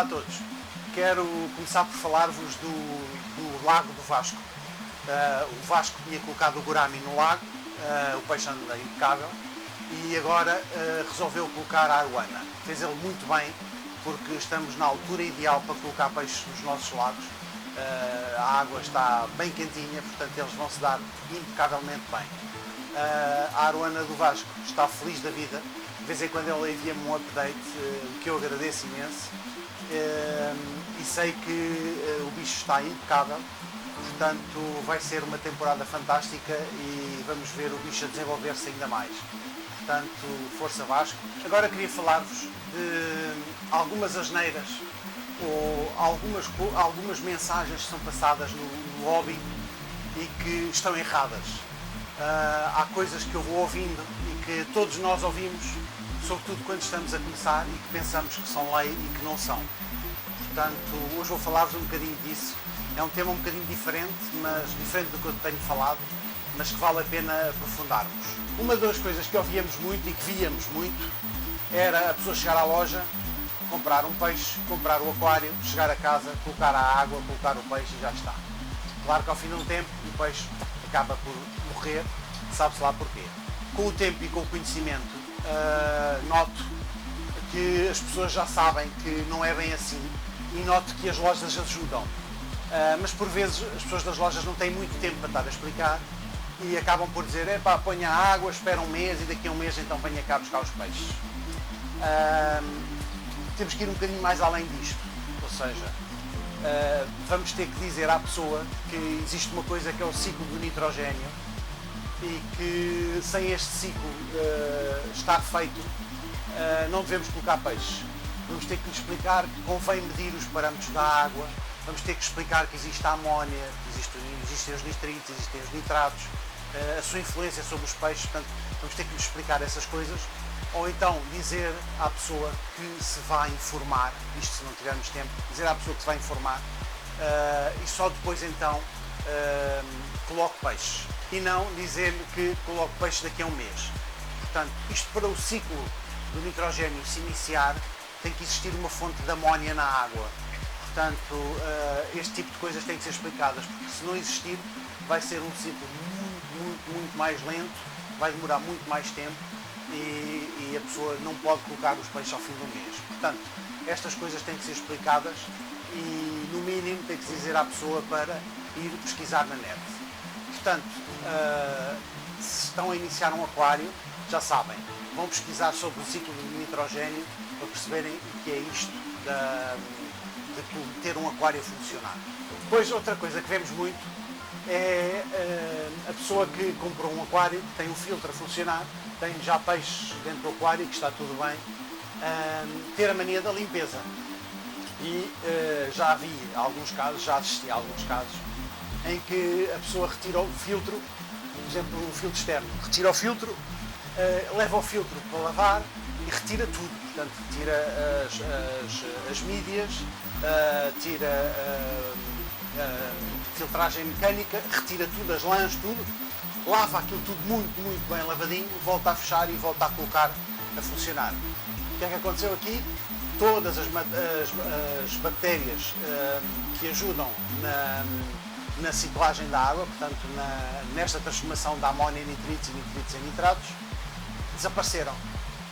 Olá a todos. Quero começar por falar-vos do Lago do Vasco. O Vasco tinha colocado o Gourami no lago, o peixe anda impecável, e agora resolveu colocar a Aruana. Fez ele muito bem, porque estamos na altura ideal para colocar peixes nos nossos lagos. A água está bem quentinha, portanto eles vão se dar impecavelmente bem. A Aruana do Vasco está feliz da vida. De vez em quando ele envia-me um update, que eu agradeço imenso, e sei que o bicho está impecável, portanto vai ser uma temporada fantástica e vamos ver o bicho a desenvolver-se ainda mais. Portanto, força Vasco. Agora queria falar-vos de algumas asneiras ou algumas mensagens que são passadas no hobby e que estão erradas. Há coisas que eu vou ouvindo e que todos nós ouvimos, sobretudo quando estamos a começar e que pensamos que são lei e que não são. Portanto, hoje vou falar-vos um bocadinho disso. É um tema um bocadinho diferente, mas diferente do que eu tenho falado, mas que vale a pena aprofundarmos. Uma das coisas que ouvíamos muito e que víamos muito era a pessoa chegar à loja, comprar um peixe, comprar o aquário, chegar a casa, colocar a água, colocar o peixe e já está. Claro que ao fim de um tempo o peixe acaba por morrer, sabe-se lá porquê. Com o tempo e com o conhecimento, noto que as pessoas já sabem que não é bem assim e noto que as lojas ajudam. Mas por vezes as pessoas das lojas não têm muito tempo para estar a explicar e acabam por dizer, epá, ponha a água, espera um mês e daqui a um mês então venha cá buscar os peixes. Temos que ir um bocadinho mais além disto, ou seja, vamos ter que dizer à pessoa que existe uma coisa que é o ciclo do nitrogénio e que sem este ciclo estar feito não devemos colocar peixes. Vamos ter que lhe explicar que convém medir os parâmetros da água, vamos ter que explicar que existe a amónia, existem os nitritos, existem os nitratos, a sua influência sobre os peixes, portanto vamos ter que lhe explicar essas coisas, ou então dizer à pessoa que se vai informar, isto se não tivermos tempo, dizer à pessoa que se vai informar e só depois então coloque peixes e não dizer-lhe que coloque peixes daqui a um mês. Portanto, isto para o ciclo do nitrogénio se iniciar tem que existir uma fonte de amónia na água. Portanto, este tipo de coisas têm que ser explicadas, porque se não existir vai ser um ciclo muito mais lento, vai demorar muito mais tempo e a pessoa não pode colocar os peixes ao fim do mês. Portanto, estas coisas têm que ser explicadas e no mínimo tem que se dizer à pessoa para ir pesquisar na net. Portanto, se estão a iniciar um aquário, já sabem, vão pesquisar sobre o ciclo do nitrogénio para perceberem o que é isto de ter um aquário a funcionar. Depois, outra coisa que vemos muito é a pessoa que comprou um aquário, tem um filtro a funcionar, tem já peixes dentro do aquário, que está tudo bem, ter a mania da limpeza. E já vi alguns casos, já assisti a alguns casos, em que a pessoa retira o filtro, por exemplo, um filtro externo, retira o filtro, leva o filtro para lavar e retira tudo. Portanto, tira as mídias, tira a filtragem mecânica, retira tudo, as lãs, tudo, lava aquilo tudo muito bem lavadinho, volta a fechar e volta a colocar a funcionar. O que é que aconteceu aqui? Todas as bactérias que ajudam na ciclagem da água, portanto nesta transformação da amónia em nitritos e nitritos em nitratos, desapareceram.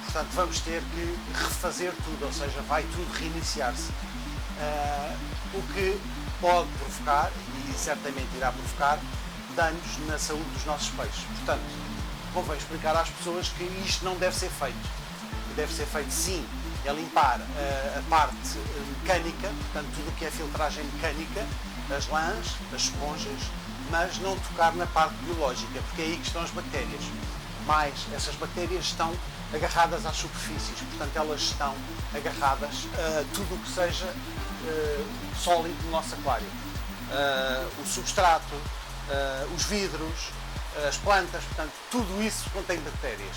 Portanto vamos ter que refazer tudo, ou seja, vai tudo reiniciar-se. O que pode provocar, e certamente irá provocar, danos na saúde dos nossos peixes. Portanto, convém explicar às pessoas que isto não deve ser feito. O que deve ser feito, sim, é limpar a parte mecânica, portanto tudo o que é filtragem mecânica, as lãs, as esponjas, mas não tocar na parte biológica, porque é aí que estão as bactérias. Mas essas bactérias estão agarradas às superfícies, portanto elas estão agarradas a tudo o que seja sólido no nosso aquário. O substrato, os vidros, as plantas, portanto tudo isso contém bactérias.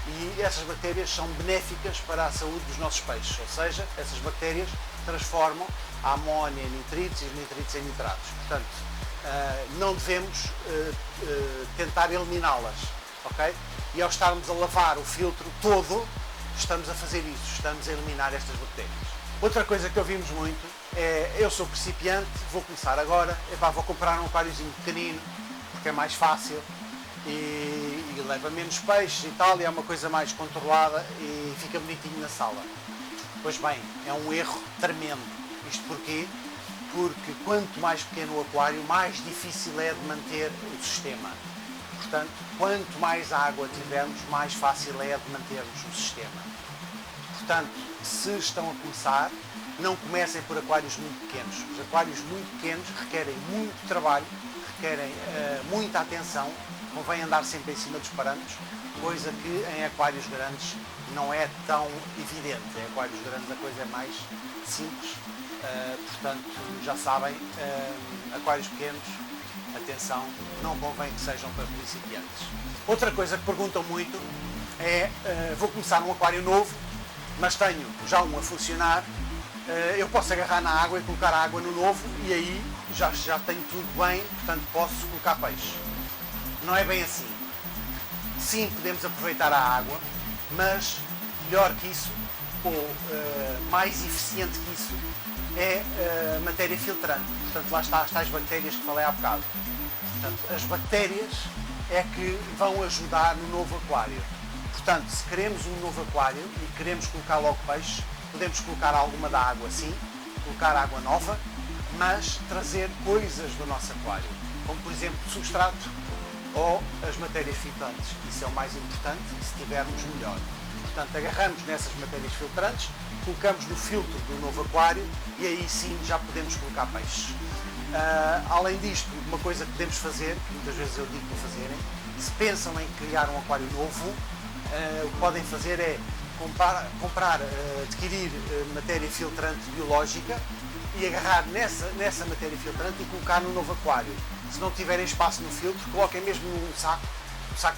E essas bactérias são benéficas para a saúde dos nossos peixes, ou seja, essas bactérias transformam a amónia em nitritos e os nitritos em nitratos. Portanto, não devemos tentar eliminá-las, ok? E ao estarmos a lavar o filtro todo, estamos a fazer isso, estamos a eliminar estas bactérias. Outra coisa que ouvimos muito é: eu sou principiante, vou começar agora, vou comprar um aquáriozinho pequenino porque é mais fácil e leva menos peixes e tal, e é uma coisa mais controlada e fica bonitinho na sala. Pois bem, é um erro tremendo. Isto porquê? Porque quanto mais pequeno o aquário, mais difícil é de manter o sistema. Portanto, quanto mais água tivermos, mais fácil é de mantermos o sistema. Portanto, se estão a começar, não comecem por aquários muito pequenos. Os aquários muito pequenos requerem muito trabalho, requerem muita atenção, convém andar sempre em cima dos parâmetros, coisa que em aquários grandes não é tão evidente. Em aquários grandes a coisa é mais simples, portanto, já sabem, aquários pequenos, atenção, não convém que sejam para principiantes. Outra coisa que perguntam muito é: vou começar um aquário novo, mas tenho já um a funcionar, eu posso agarrar na água e colocar a água no novo e aí já tenho tudo bem, portanto posso colocar peixe. Não é bem assim. Sim, podemos aproveitar a água, mas melhor que isso, ou mais eficiente que isso, é matéria filtrante. Portanto, lá está as tais bactérias que falei há bocado. Portanto, as bactérias é que vão ajudar no novo aquário. Portanto, se queremos um novo aquário e queremos colocar logo peixe, podemos colocar alguma da água, sim, colocar água nova, mas trazer coisas do nosso aquário, como por exemplo substrato ou as matérias filtrantes. Isso é o mais importante, se tivermos melhor. Portanto, agarramos nessas matérias filtrantes, colocamos no filtro do novo aquário e aí sim já podemos colocar peixes. Além disto, uma coisa que podemos fazer, que muitas vezes eu digo para fazerem, se pensam em criar um aquário novo, o que podem fazer é adquirir matéria filtrante biológica e agarrar nessa matéria filtrante e colocar no novo aquário. Se não tiverem espaço no filtro, coloquem mesmo num saco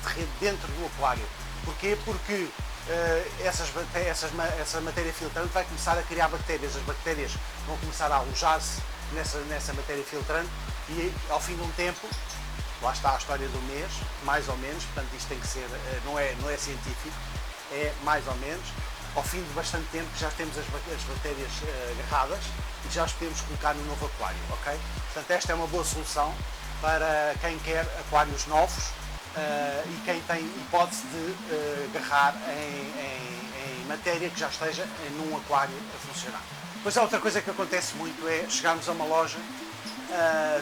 de rede dentro do aquário. Porquê? Porque essa matéria filtrante vai começar a criar bactérias. As bactérias vão começar a alojar-se nessa matéria filtrante e ao fim de um tempo, lá está a história do mês, mais ou menos, portanto isto tem que ser, não é científico, é mais ou menos, ao fim de bastante tempo já temos as bactérias agarradas e já as podemos colocar no novo aquário, ok? Portanto esta é uma boa solução para quem quer aquários novos e quem tem hipótese de agarrar em matéria que já esteja num aquário a funcionar. Depois há outra coisa que acontece muito, é chegarmos a uma loja,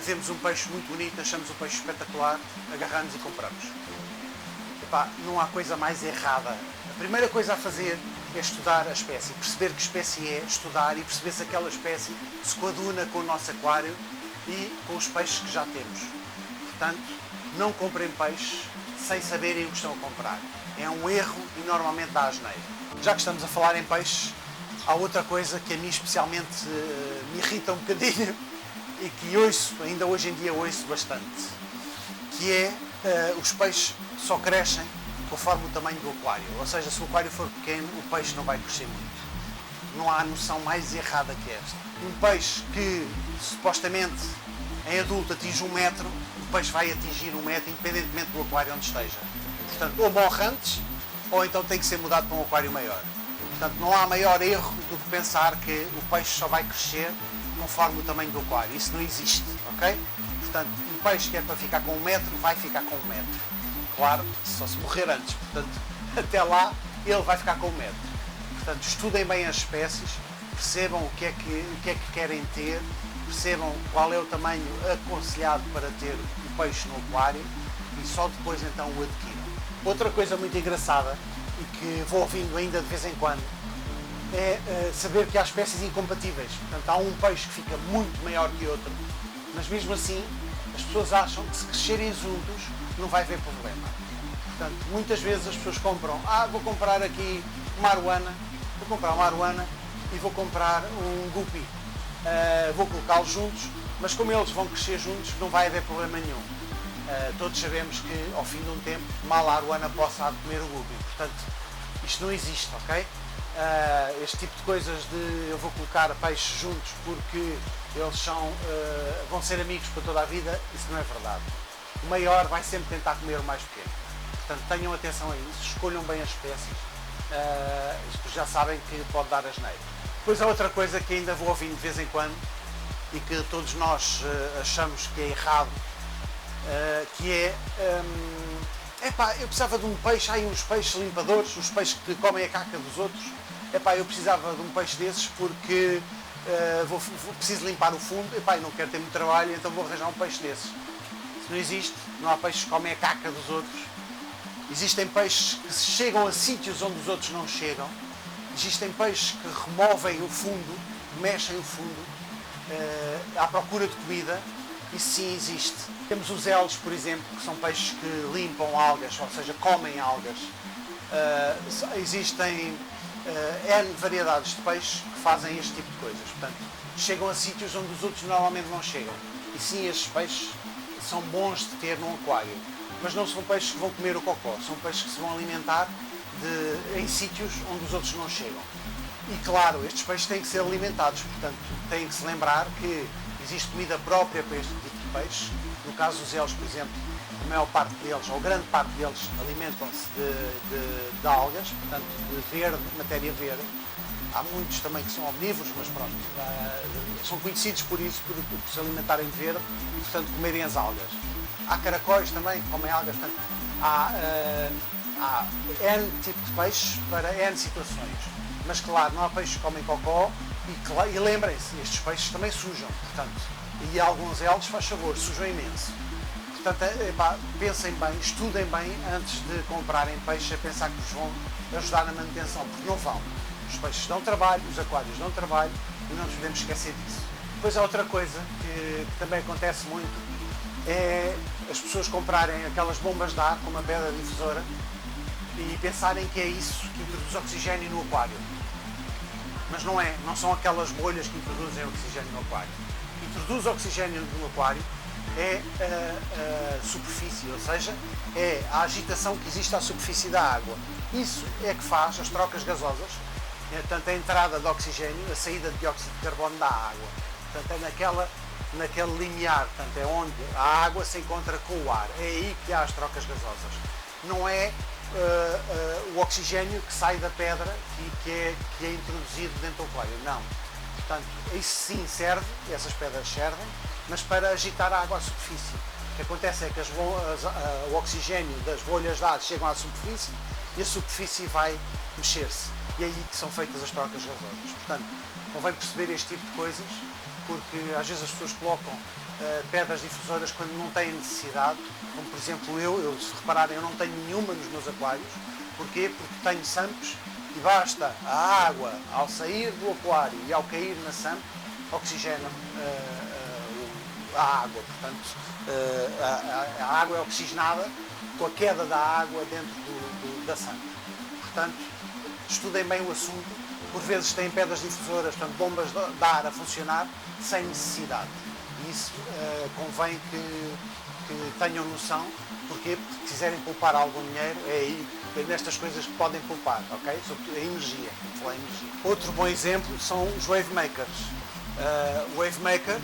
vemos um peixe muito bonito, achamos o peixe espetacular, agarramos e compramos. Epá, não há coisa mais errada. A primeira coisa a fazer é estudar a espécie, perceber que espécie é, estudar e perceber se aquela espécie se coaduna com o nosso aquário e com os peixes que já temos. Portanto, não comprem peixes sem saberem o que estão a comprar. É um erro e normalmente dá asneira. Já que estamos a falar em peixes, há outra coisa que a mim especialmente me irrita um bocadinho e que ainda hoje em dia ouço bastante, que é os peixes só crescem conforme o tamanho do aquário. Ou seja, se o aquário for pequeno, o peixe não vai crescer muito. Não há noção mais errada que esta. Um peixe que supostamente em adulto atinge 1 metro, o peixe vai atingir 1 metro independentemente do aquário onde esteja. Portanto, ou morre antes, ou então tem que ser mudado para um aquário maior. Portanto, não há maior erro do que pensar que o peixe só vai crescer conforme o tamanho do aquário. Isso não existe, ok? Portanto, um peixe que é para ficar com 1 metro, vai ficar com 1 metro. Claro, só se morrer antes. Portanto, até lá, ele vai ficar com 1 metro. Portanto, estudem bem as espécies, percebam o que é que querem ter, percebam qual é o tamanho aconselhado para ter o peixe no aquário e só depois então o adquiram. Outra coisa muito engraçada e que vou ouvindo ainda de vez em quando é saber que há espécies incompatíveis. Portanto, há um peixe que fica muito maior que outro, mas mesmo assim as pessoas acham que se crescerem juntos não vai haver problema. Portanto, muitas vezes as pessoas compram, vou comprar aqui uma aruana, vou comprar uma aruana e vou comprar um guppy. Vou colocá-los juntos, mas como eles vão crescer juntos não vai haver problema nenhum. Todos sabemos que ao fim de um tempo mal a aruana possa comer o guppy. Portanto, isto não existe, ok? Este tipo de coisas de eu vou colocar peixes juntos porque eles vão ser amigos para toda a vida, isso não é verdade. O maior vai sempre tentar comer o mais pequeno. Portanto, tenham atenção a isso, escolham bem as espécies, já sabem que pode dar asneira. Depois há outra coisa que ainda vou ouvindo de vez em quando e que todos nós achamos que é errado, que é, eu precisava de um peixe, há aí uns peixes limpadores, os peixes que comem a caca dos outros, eu precisava de um peixe desses porque preciso limpar o fundo, e não quero ter muito trabalho, então vou arranjar um peixe desses. Isso não existe, não há peixes que comem a caca dos outros. Existem peixes que chegam a sítios onde os outros não chegam. Existem peixes que removem o fundo, mexem o fundo, à procura de comida. Isso sim existe. Temos os elos, por exemplo, que são peixes que limpam algas, ou seja, comem algas. Existem N variedades de peixes que fazem este tipo de coisas. Portanto, chegam a sítios onde os outros normalmente não chegam. E sim, estes peixes são bons de ter num aquário. Mas não são peixes que vão comer o cocó, são peixes que se vão alimentar em sítios onde os outros não chegam. E claro, estes peixes têm que ser alimentados, portanto, têm que se lembrar que existe comida própria para este tipo de peixe. No caso dos elos, por exemplo, a maior parte deles, ou grande parte deles, alimentam-se de algas, portanto, de verde, matéria verde. Há muitos também que são omnívoros, mas pronto, são conhecidos por isso, por se alimentarem de verde e, portanto, comerem as algas. Há caracóis também que comem algas, portanto, há N tipo de peixes para N situações. Mas claro, não há peixes que comem cocó e lembrem-se, estes peixes também sujam, portanto, e alguns elos, faz favor, sujam imenso. Portanto, pensem bem, estudem bem antes de comprarem peixe a pensar que vos vão ajudar na manutenção, porque não vão. Os peixes dão trabalho, os aquários dão trabalho e não nos podemos esquecer disso. Depois há outra coisa que também acontece muito, é as pessoas comprarem aquelas bombas de ar com uma pedra difusora e pensarem que é isso que introduz oxigênio no aquário. Mas não é, não são aquelas bolhas que introduzem oxigênio no aquário. O que introduz oxigênio no aquário é a superfície, ou seja, é a agitação que existe à superfície da água. Isso é que faz as trocas gasosas, portanto, a entrada de oxigênio, a saída de dióxido de carbono da água. Portanto, é naquele limiar, portanto, é onde a água se encontra com o ar. É aí que há as trocas gasosas. Não é o oxigênio que sai da pedra e que é introduzido dentro do aquário. Não. Portanto, isso sim serve, essas pedras servem, mas para agitar a água à superfície. O que acontece é que o oxigênio das bolhas de ar chegam à superfície e a superfície vai mexer-se. E é aí que são feitas as trocas gasosas. Portanto, convém perceber este tipo de coisas, porque às vezes as pessoas colocam pedras difusoras quando não têm necessidade, como por exemplo eu, se repararem, eu não tenho nenhuma nos meus aquários. Porquê? Porque tenho SAMPs e basta a água, ao sair do aquário e ao cair na SAMP, oxigena a água. Portanto, a água é oxigenada com a queda da água dentro da SAMP. Portanto, estudem bem o assunto. Por vezes têm pedras difusoras, portanto, bombas de ar a funcionar sem necessidade. E isso convém que tenham noção. Porquê? Porque se quiserem poupar algum dinheiro, é aí nestas coisas que podem poupar, ok? Sobretudo a energia, como falar em energia. Outro bom exemplo são os Wave Makers. O Wave Maker,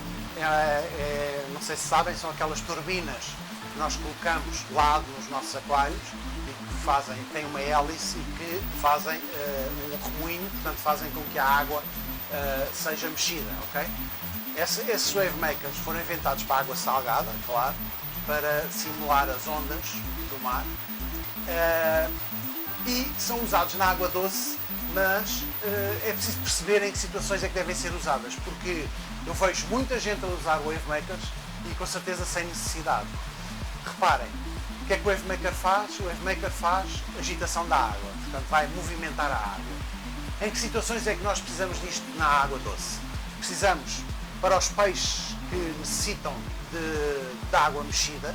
não sei se sabem, são aquelas turbinas que nós colocamos lado nos nossos aquários e que têm uma hélice e que fazem um remoinho, portanto fazem com que a água seja mexida, ok? Esses Wave Makers foram inventados para a água salgada, claro, para simular as ondas do mar, e são usados na água doce, mas é preciso perceber em que situações é que devem ser usadas, porque eu vejo muita gente a usar Wave Makers e com certeza sem necessidade. Reparem, o que é que o Wave Maker faz? O Wave Maker faz agitação da água, portanto vai movimentar a água. Em que situações é que nós precisamos disto na água doce? Precisamos para os peixes que necessitam de água mexida.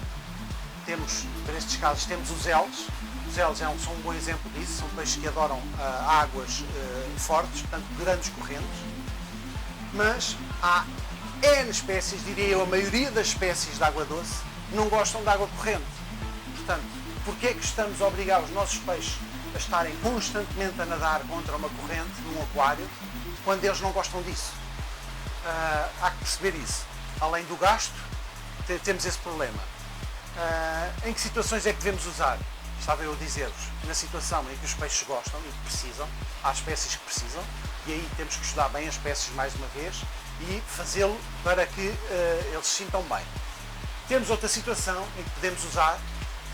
Para estes casos, temos os elos. Os elos são um bom exemplo disso, são peixes que adoram águas fortes, portanto grandes correntes. Mas há N espécies, diria eu, a maioria das espécies de água doce não gostam de água corrente. Portanto, porquê é que estamos a obrigar os nossos peixes a estarem constantemente a nadar contra uma corrente num aquário, quando eles não gostam disso? Há que perceber isso. Além do gasto, temos esse problema. Em que situações é que devemos usar? estava eu a dizer-vos, na situação em que os peixes gostam e que precisam, há espécies que precisam, e aí temos que estudar bem as espécies mais uma vez e fazê-lo para que eles se sintam bem. Temos outra situação em que podemos usar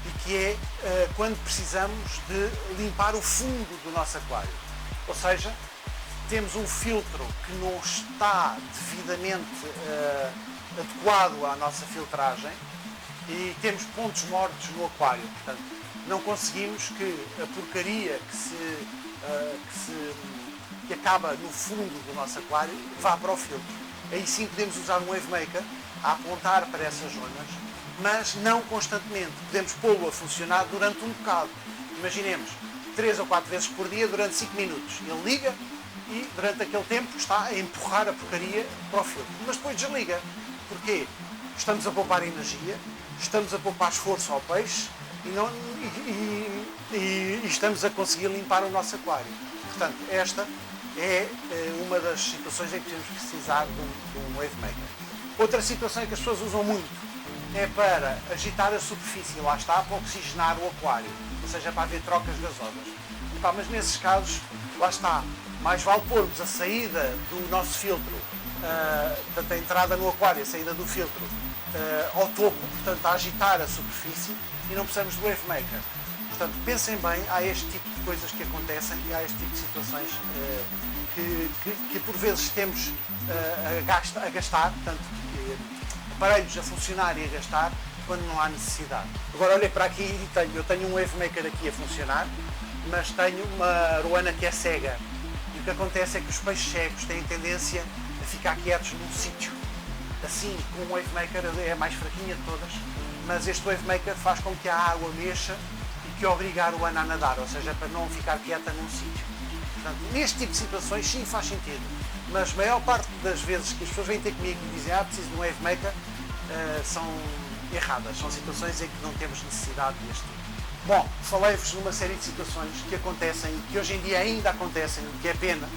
e que é quando precisamos de limpar o fundo do nosso aquário. Ou seja, temos um filtro que não está devidamente adequado à nossa filtragem e temos pontos mortos no aquário. Portanto, não conseguimos que a porcaria que acaba no fundo do nosso aquário vá para o filtro. Aí sim podemos usar um Wave Maker a apontar para essas zonas, mas não constantemente. Podemos pô-lo a funcionar durante um bocado. Imaginemos, 3 ou 4 vezes por dia durante 5 minutos. Ele liga e durante aquele tempo está a empurrar a porcaria para o filtro. Mas depois desliga. Porquê? Estamos a poupar energia, estamos a poupar esforço ao peixe e estamos a conseguir limpar o nosso aquário. Portanto, esta é uma das situações em que temos que precisar de um Wave Maker. Outra situação que as pessoas usam muito é para agitar a superfície, lá está, para oxigenar o aquário, ou seja, para haver trocas gasosas. Mas nesses casos, lá está, mais vale pormos a saída do nosso filtro, portanto a entrada no aquário, a saída do filtro, ao topo, portanto a agitar a superfície, e não precisamos do Wave Maker. Portanto, pensem bem, há este tipo de coisas que acontecem e há este tipo de situações que por vezes temos a gastar, portanto, aparelhos a funcionar e a gastar quando não há necessidade. Agora olhem para aqui e eu tenho um Wave Maker aqui a funcionar, mas tenho uma arowana que é cega. E o que acontece é que os peixes cegos têm tendência a ficar quietos num sítio. Assim, com o Wave Maker é a mais fraquinha de todas, mas este Wave Maker faz com que a água mexa e que obriga a arowana a nadar, ou seja, para não ficar quieta num sítio. Portanto, neste tipo de situações sim faz sentido, mas a maior parte das vezes que as pessoas vêm ter comigo e dizem preciso de um Wave Maker, são erradas, são situações em que não temos necessidade deste tipo. Bom, falei-vos numa série de situações que acontecem, que hoje em dia ainda acontecem, que é pena,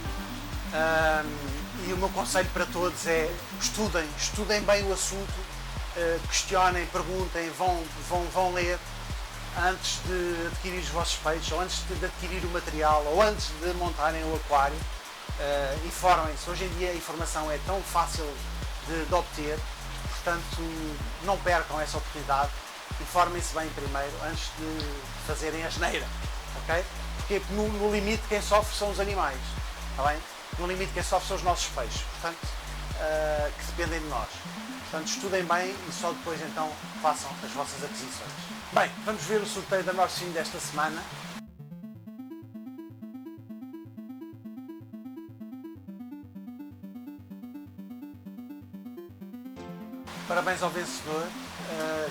e o meu conselho para todos é estudem bem o assunto, questionem, perguntem, vão ler antes de adquirir os vossos peixes, ou antes de adquirir o material, ou antes de montarem o aquário. Informem-se. Hoje em dia a informação é tão fácil de obter, portanto não percam essa oportunidade. Informem-se bem primeiro antes de fazerem a asneira, ok? Porque no limite quem sofre são os animais, está bem? No limite quem sofre são os nossos peixes, portanto, que dependem de nós. Portanto, estudem bem e só depois então façam as vossas aquisições. Bem, vamos ver o sorteio da Norcine desta semana. Parabéns ao vencedor,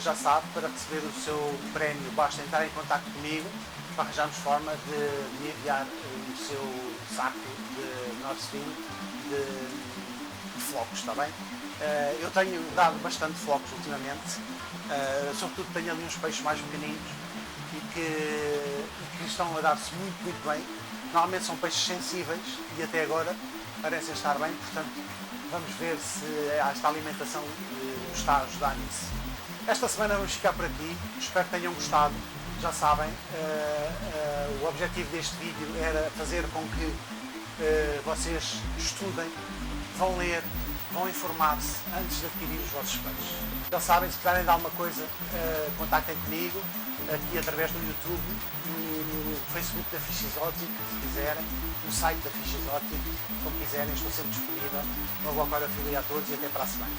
já sabe, para receber o seu prémio basta entrar em contato comigo para arranjarmos forma de me enviar o seu saco de Norcine de flocos, está bem? Eu tenho dado bastante flocos ultimamente, sobretudo tenho ali uns peixes mais pequeninos e que estão a dar-se muito bem. Normalmente são peixes sensíveis e até agora parecem estar bem, portanto vamos ver se esta alimentação está a ajudar nisso. Esta semana vamos ficar por aqui, espero que tenham gostado. Já sabem, o objetivo deste vídeo era fazer com que vocês estudem, vão ler, vão informar-se antes de adquirir os vossos peixes. Já sabem, se quiserem dar alguma coisa, contactem comigo, aqui através do YouTube, no Facebook da Fish Exotic, se quiserem, no site da Fish Exotic, como quiserem, estou sempre disponível. Uma boa aquariofília a todos e até para a semana.